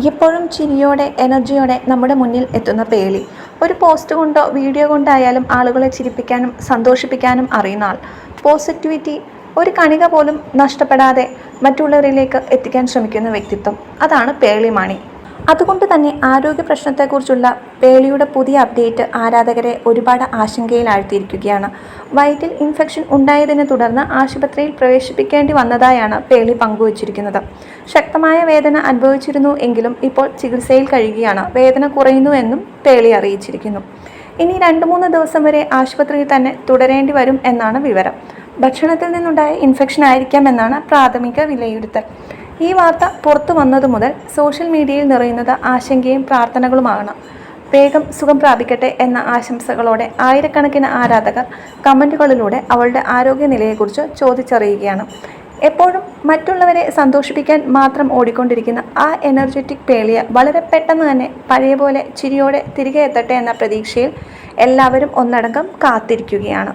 എപ്പോഴും ചിരിയോടെ എനർജിയോടെ നമ്മുടെ മുന്നിൽ എത്തുന്ന പേളി. ഒരു പോസ്റ്റ് കൊണ്ടോ വീഡിയോ കൊണ്ടായാലും ആളുകളെ ചിരിപ്പിക്കാനും സന്തോഷിപ്പിക്കാനും അറിയുന്ന ആൾ. പോസിറ്റിവിറ്റി ഒരു കണിക പോലും നഷ്ടപ്പെടാതെ മറ്റുള്ളവരിലേക്ക് എത്തിക്കാൻ ശ്രമിക്കുന്ന വ്യക്തിത്വം. അതാണ് പേളി മാണി. അതുകൊണ്ട് തന്നെ ആരോഗ്യ പ്രശ്നത്തെക്കുറിച്ചുള്ള പേളിയുടെ പുതിയ അപ്ഡേറ്റ് ആരാധകരെ ഒരുപാട് ആശങ്കയിലാഴ്ത്തിയിരിക്കുകയാണ്. വയറ്റിൽ ഇൻഫെക്ഷൻ ഉണ്ടായതിനെ തുടർന്ന് ആശുപത്രിയിൽ പ്രവേശിപ്പിക്കേണ്ടി വന്നതായാണ് പേളി പങ്കുവച്ചിരിക്കുന്നത്. ശക്തമായ വേദന അനുഭവിച്ചിരുന്നു എങ്കിലും ഇപ്പോൾ ചികിത്സയിൽ കഴിയുകയാണ്. വേദന കുറയുന്നുവെന്നും പേളി അറിയിച്ചിരിക്കുന്നു. ഇനി 2-3 ദിവസം വരെ ആശുപത്രിയിൽ തന്നെ തുടരേണ്ടി വരും എന്നാണ് വിവരം. ഭക്ഷണത്തിൽ നിന്നുണ്ടായ ഇൻഫെക്ഷൻ ആയിരിക്കാം എന്നാണ് പ്രാഥമിക വിലയിരുത്തൽ. ഈ വാർത്ത പുറത്തു വന്നതു മുതൽ സോഷ്യൽ മീഡിയയിൽ നിറയുന്നത് ആശങ്കയും പ്രാർത്ഥനകളുമാണ്. വേഗം സുഖം പ്രാപിക്കട്ടെ എന്ന ആശംസകളോടെ ആയിരക്കണക്കിന് ആരാധകർ കമൻറ്റുകളിലൂടെ അവളുടെ ആരോഗ്യനിലയെക്കുറിച്ച് ചോദിച്ചറിയുകയാണ്. എപ്പോഴും മറ്റുള്ളവരെ സന്തോഷിപ്പിക്കാൻ മാത്രം ഓടിക്കൊണ്ടിരിക്കുന്ന ആ എനർജറ്റിക് പേളിയെ വളരെ പെട്ടെന്ന് തന്നെ പഴയ പോലെ ചിരിയോടെ തിരികെ എത്തട്ടെ എന്ന പ്രതീക്ഷയിൽ എല്ലാവരും ഒന്നടങ്കം കാത്തിരിക്കുകയാണ്.